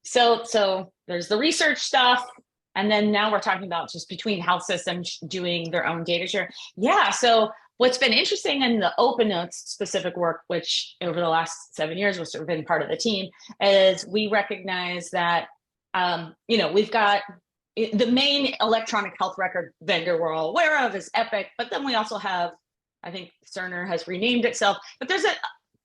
Speaker 3: so there's the research stuff. And then now we're talking about just between health systems doing their own data share. Yeah, so what's been interesting in the open notes specific work, which over the last 7 years was sort of been part of the team, is we recognize that, we've got the main electronic health record vendor we're all aware of is Epic, but then we also have, I think Cerner has renamed itself, but there's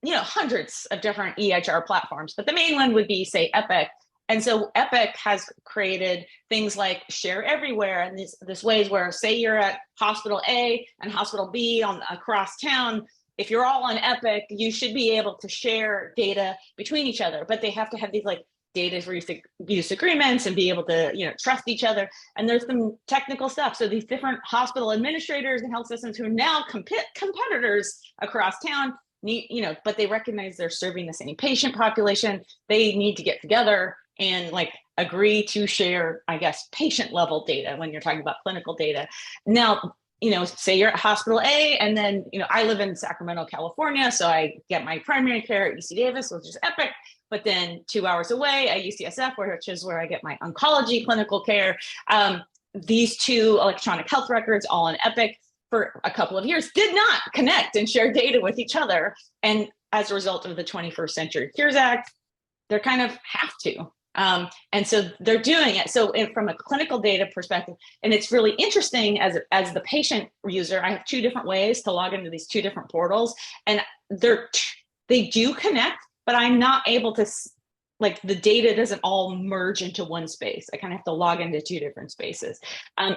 Speaker 3: hundreds of different EHR platforms, but the main one would be, say, Epic. And so Epic has created things like Share Everywhere, and this ways where, say you're at hospital A and hospital B across town, if you're all on Epic, you should be able to share data between each other, but they have to have these like data use agreements and be able to trust each other. And there's some technical stuff. So these different hospital administrators and health systems who are now competitors across town need, but they recognize they're serving the same patient population. They need to get together and like agree to share, I guess, patient level data when you're talking about clinical data. Now, say you're at hospital A, and then, I live in Sacramento, California, so I get my primary care at UC Davis, which is Epic, but then 2 hours away at UCSF, which is where I get my oncology clinical care. These two electronic health records, all on Epic, for a couple of years, did not connect and share data with each other. And as a result of the 21st Century Cures Act, they're kind of have to. And so they're doing it. So from a clinical data perspective, and it's really interesting as the patient user, I have two different ways to log into these two different portals, and they do connect, but I'm not able to, like, the data doesn't all merge into one space. I kind of have to log into two different spaces.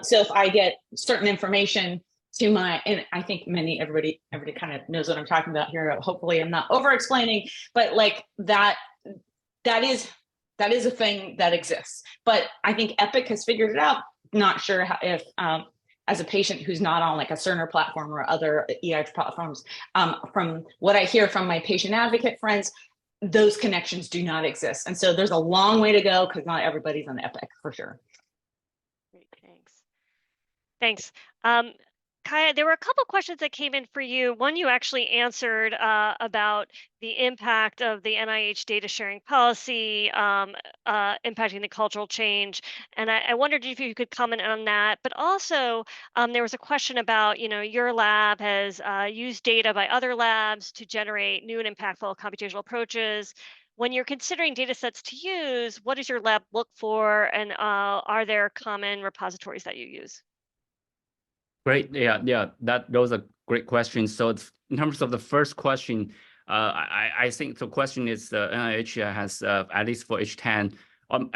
Speaker 3: So if I get certain information to and I think everybody kind of knows what I'm talking about here. Hopefully I'm not over explaining, but like that is a thing that exists. But I think Epic has figured it out. Not sure if as a patient who's not on like a Cerner platform or other EIH platforms, from what I hear from my patient advocate friends, those connections do not exist. And so there's a long way to go because not everybody's on Epic for sure.
Speaker 2: Great, thanks. Kaya, there were a couple questions that came in for you. One you actually answered about the impact of the NIH data sharing policy impacting the cultural change. And I wondered if you could comment on that. But also, there was a question about, your lab has used data by other labs to generate new and impactful computational approaches. When you're considering data sets to use, what does your lab look for? And are there common repositories that you use?
Speaker 5: Great. Yeah. Those are great questions. So in terms of the first question, I think the question is NIH has, at least for H10,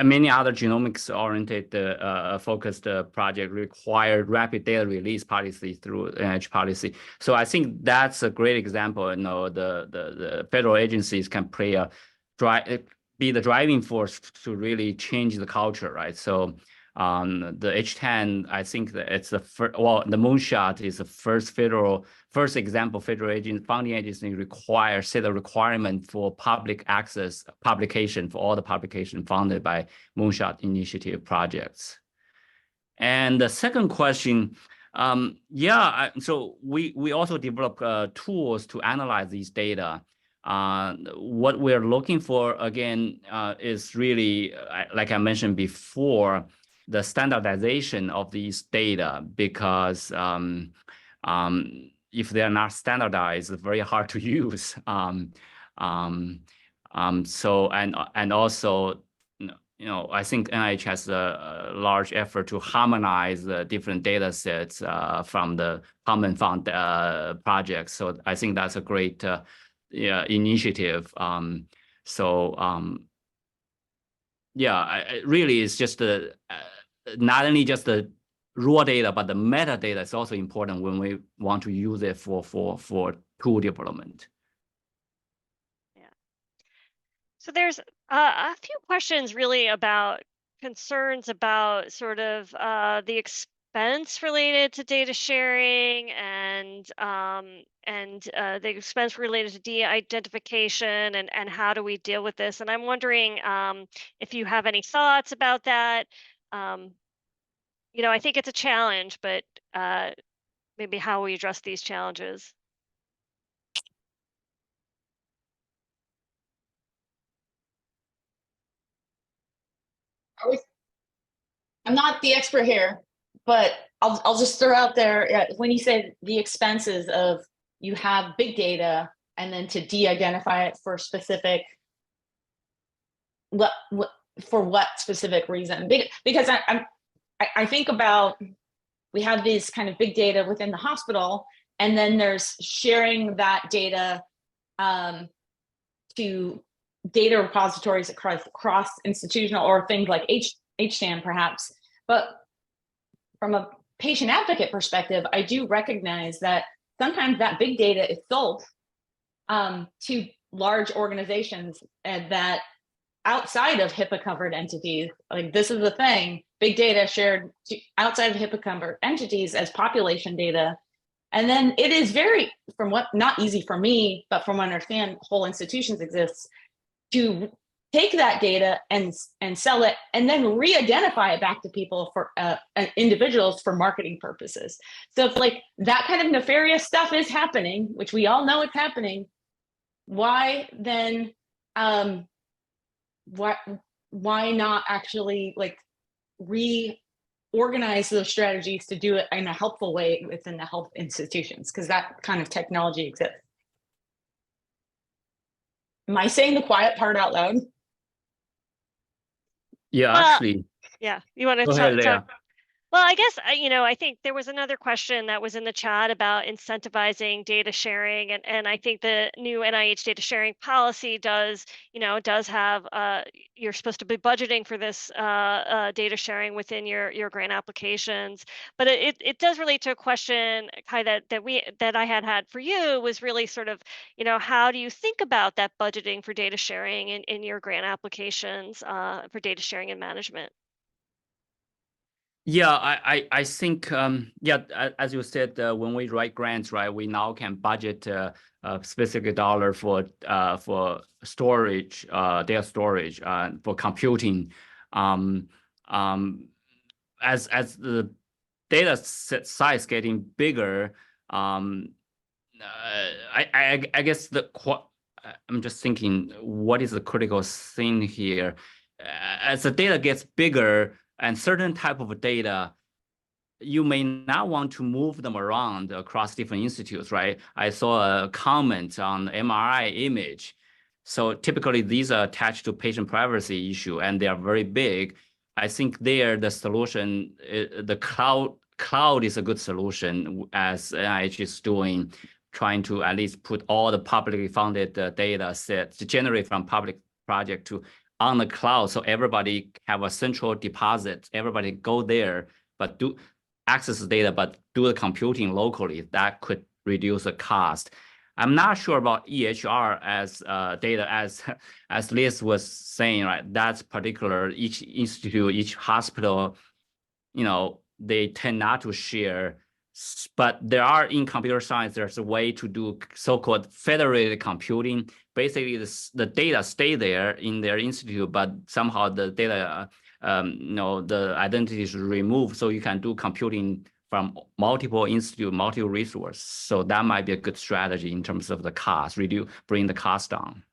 Speaker 5: many other genomics-oriented focused project required rapid data release policy through NIH policy. So I think that's a great example. The federal agencies can be the driving force to really change the culture, right? So the H10, I think that it's the Moonshot is the first example federal funding agency set a requirement for public access publication for all the publication funded by Moonshot Initiative projects. And the second question, so we also develop tools to analyze these data. What we're looking for again is really, like I mentioned before, the standardization of these data, because if they are not standardized, it's very hard to use. So and also, I think NIH has a large effort to harmonize the different data sets from the Common Fund projects. So I think that's a great initiative. Really, it's just not only just the raw data, but the metadata is also important when we want to use it for tool development.
Speaker 2: Yeah. So there's a few questions really about concerns about sort of the expense related to data sharing and the expense related to de-identification and how do we deal with this? And I'm wondering if you have any thoughts about that. I think it's a challenge, but maybe how we address these challenges.
Speaker 3: I'm not the expert here, but I'll just throw out there, when you say the expenses of you have big data and then to de-identify it for specific, for what specific reason? Because I think about, we have these kind of big data within the hospital, and then there's sharing that data to data repositories across institutional or things like HTAM perhaps. But from a patient advocate perspective, I do recognize that sometimes that big data is sold to large organizations and that outside of HIPAA covered entities. Like, this is the thing, big data shared outside of HIPAA covered entities as population data. And then it is very, from what, not easy for me, but from what I understand, whole institutions exists, to take that data and sell it and then re-identify it back to people for individuals for marketing purposes. So if like that kind of nefarious stuff is happening, which we all know it's happening, why then why not actually like reorganize those strategies to do it in a helpful way within the health institutions, because that kind of technology exists. Am I saying the quiet part out loud?
Speaker 5: Yeah,
Speaker 2: Well,
Speaker 5: actually,
Speaker 2: yeah, you want to
Speaker 5: go ahead,
Speaker 2: talk?
Speaker 5: Leah.
Speaker 2: Well, I guess, I think there was another question that was in the chat about incentivizing data sharing. And I think the new NIH data sharing policy does have, you're supposed to be budgeting for this data sharing within your grant applications. But it does relate to a question, Kai, that I had for you, was really sort of, how do you think about that budgeting for data sharing in your grant applications for data sharing and management?
Speaker 5: Yeah, I think as you said, when we write grants, right, we now can budget a specific dollar for storage, data storage, for computing. As the data size getting bigger, I guess I'm just thinking, what is the critical thing here? As the data gets bigger, and certain type of data, you may not want to move them around across different institutes, right? I saw a comment on MRI image. So typically these are attached to patient privacy issue and they are very big. I think there the solution, the cloud is a good solution, as NIH is doing, trying to at least put all the publicly funded data sets to generate from public project to on the cloud, so everybody have a central deposit. Everybody go there, but do access the data, but do the computing locally. That could reduce the cost. I'm not sure about EHR as data, as Liz was saying, right? That's particular. Each institute, each hospital, they tend not to share. But there are, in computer science, there's a way to do so-called federated computing. Basically, the data stay there in their institute, but somehow the data, the identity is removed, so you can do computing from multiple institute, multiple resource. So that might be a good strategy in terms of the cost, bring the cost down.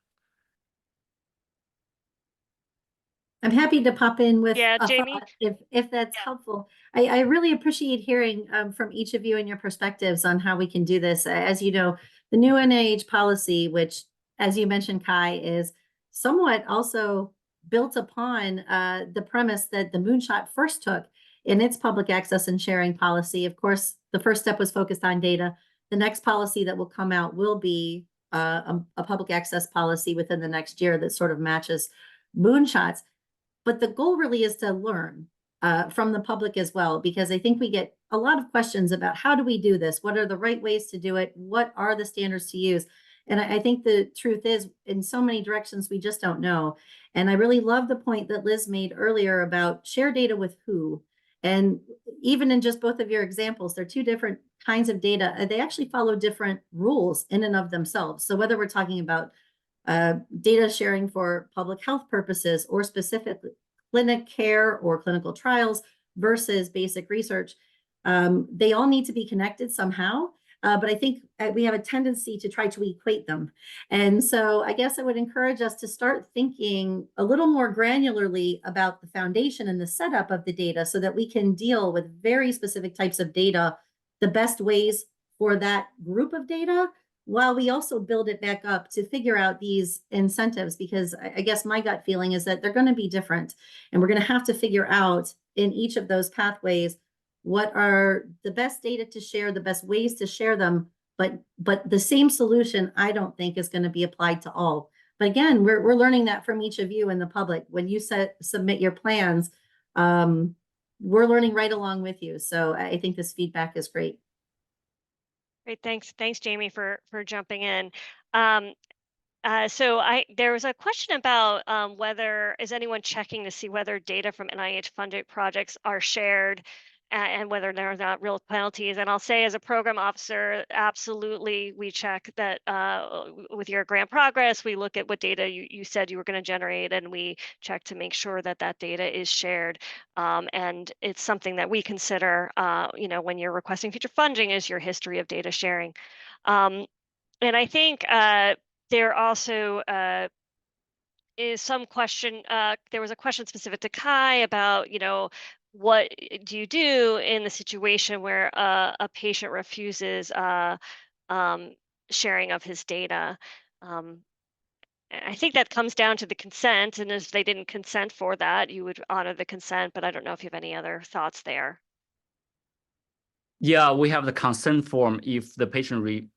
Speaker 6: I'm happy to pop in with
Speaker 2: Yeah,
Speaker 6: a
Speaker 2: Jamie?
Speaker 6: thought if that's helpful. I really appreciate hearing from each of you and your perspectives on how we can do this. As you know, the new NIH policy, which, as you mentioned, Kai, is somewhat also built upon the premise that the Moonshot first took in its public access and sharing policy. Of course, the first step was focused on data. The next policy that will come out will be a public access policy within the next year that sort of matches Moonshot's. But the goal really is to learn from the public as well, because I think we get a lot of questions about how do we do this? What are the right ways to do it? What are the standards to use? And I think the truth is, in so many directions, we just don't know. And I really love the point that Liz made earlier about share data with who. And even in just both of your examples, they're two different kinds of data. They actually follow different rules in and of themselves. So whether we're talking about data sharing for public health purposes or specific clinic care or clinical trials versus basic research, they all need to be connected somehow. But I think we have a tendency to try to equate them. And so I guess I would encourage us to start thinking a little more granularly about the foundation and the setup of the data so that we can deal with very specific types of data, the best ways for that group of data, while we also build it back up to figure out these incentives, because I guess my gut feeling is that they're going to be different. And we're going to have to figure out in each of those pathways what are the best data to share, the best ways to share them, but the same solution, I don't think is going to be applied to all. But again, we're learning that from each of you in the public. When you submit your plans, we're learning right along with you. So I think this feedback is great.
Speaker 2: Great, thanks, Jamie, for jumping in. So there was a question about whether is anyone checking to see whether data from NIH funded projects are shared and whether there are not real penalties. And I'll say, as a program officer, absolutely, we check that with your grant progress. We look at what data you said you were going to generate, and we check to make sure that that data is shared. And it's something that we consider, when you're requesting future funding, is your history of data sharing. And I think there also is some question. There was a question specific to Kai about, what do you do in the situation where a patient refuses sharing of his data? I think that comes down to the consent, and if they didn't consent for that, you would honor the consent. But I don't know if you have any other thoughts there.
Speaker 5: Yeah, we have the consent form if the patient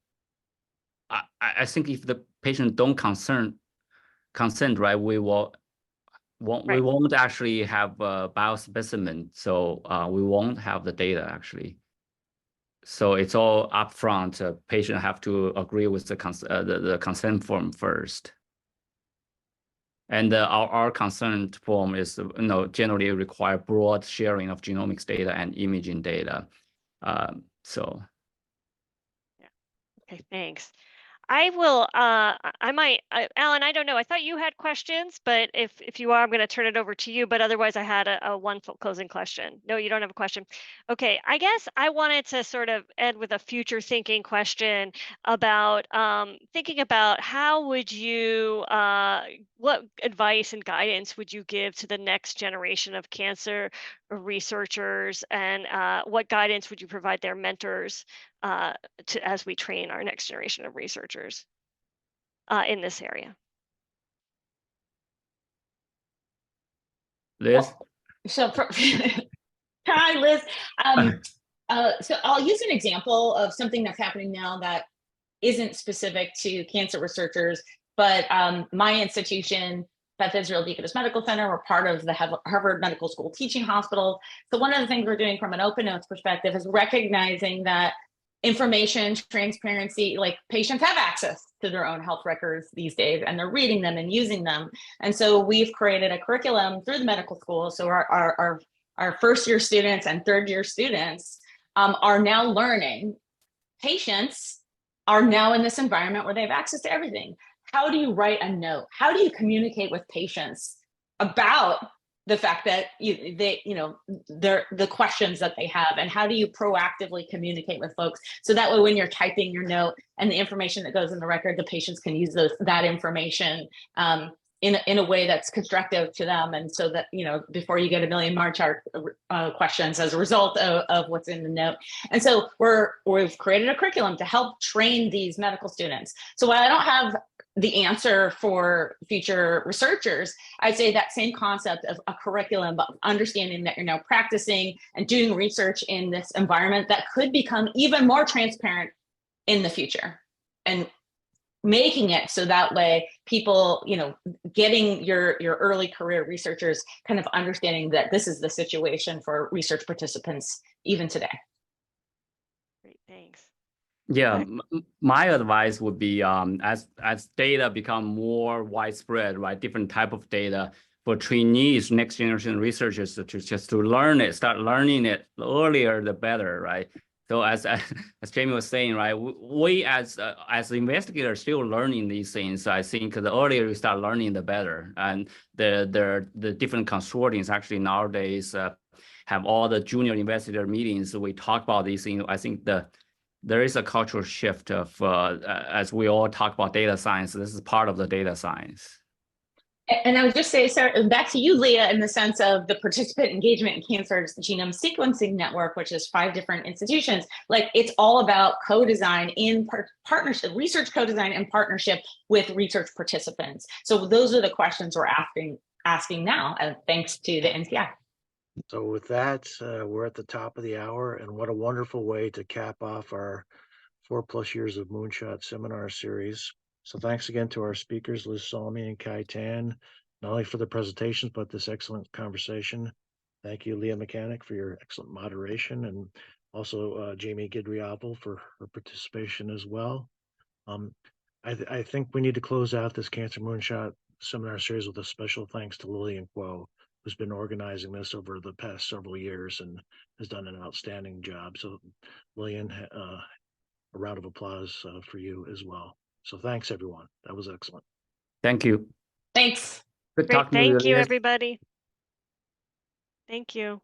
Speaker 5: I think if the patient don't consent, right, we won't actually have a biospecimen, so we won't have the data actually. So it's all upfront. Patient have to agree with the consent form first. And our consent form is, generally require broad sharing of genomics data and imaging data. So.
Speaker 2: Yeah. Okay. Thanks. I will, I might, Alan, I don't know. I thought you had questions, but if you are, I'm going to turn it over to you. But otherwise, I had a one closing question. No, you don't have a question. Okay. I guess I wanted to sort of end with a future thinking question about thinking about how would you, what advice and guidance would you give to the next generation of cancer researchers, and what guidance would you provide their mentors as we train our next generation of researchers in this area?
Speaker 5: Liz?
Speaker 3: So, hi, Liz. So I'll use an example of something that's happening now that isn't specific to cancer researchers, but my institution, Beth Israel Deaconess Medical Center, we're part of the Harvard Medical School Teaching Hospital. So one of the things we're doing from an open notes perspective is recognizing that information transparency, like patients have access to their own health records these days, and they're reading them and using them. And so we've created a curriculum through the medical school. So our first year students and third year students are now learning. Patients are now in this environment where they have access to everything. How do you write a note? How do you communicate with patients about the fact that the questions that they have, and how do you proactively communicate with folks so that way when you're typing your note and the information that goes in the record, the patients can use that information in a way that's constructive to them, and so that before you get a million March art questions as a result of what's in the note. And so we've created a curriculum to help train these medical students. So while I don't have the answer for future researchers, I'd say that same concept of a curriculum, but understanding that you're now practicing and doing research in this environment that could become even more transparent in the future, and making it so that way people, getting your early career researchers kind of understanding that this is the situation for research participants even today.
Speaker 2: Great, thanks.
Speaker 5: Yeah, my advice would be as data become more widespread, right? Different type of data for trainees, next generation researchers to learn it, start learning it earlier, the better, right? So as Jamie was saying, right, we as investigators still learning these things. So I think the earlier you start learning, the better. And the different consortiums actually nowadays have all the junior investigator meetings. We talk about these things. I think there is a cultural shift of as we all talk about data science. This is part of the data science.
Speaker 3: And I would just say, Sarah, back to you, Leah, in the sense of the participant engagement in Cancer's Genome Sequencing Network, which is 5 different institutions. Like, it's all about co-design in partnership, research co-design in partnership with research participants. So those are the questions we're asking now, and thanks to the NCI.
Speaker 1: So with that, we're at the top of the hour, and what a wonderful way to cap off our 4+ years of Moonshot seminar series. So thanks again to our speakers, Liz Salmi and Kai Tan, not only for the presentations, but this excellent conversation. Thank you, Leah Mechanic, for your excellent moderation, and also Jamie Gidriapple for her participation as well. I think we need to close out this Cancer Moonshot seminar series with a special thanks to Lillian Kuo, who's been organizing this over the past several years and has done an outstanding job. So Lillian, a round of applause for you as well. So thanks, everyone. That was excellent.
Speaker 5: Thank you.
Speaker 3: Thanks.
Speaker 5: Good
Speaker 2: Great.
Speaker 5: talking to you,
Speaker 2: Thank you,
Speaker 5: Liz.
Speaker 2: everybody. Thank you.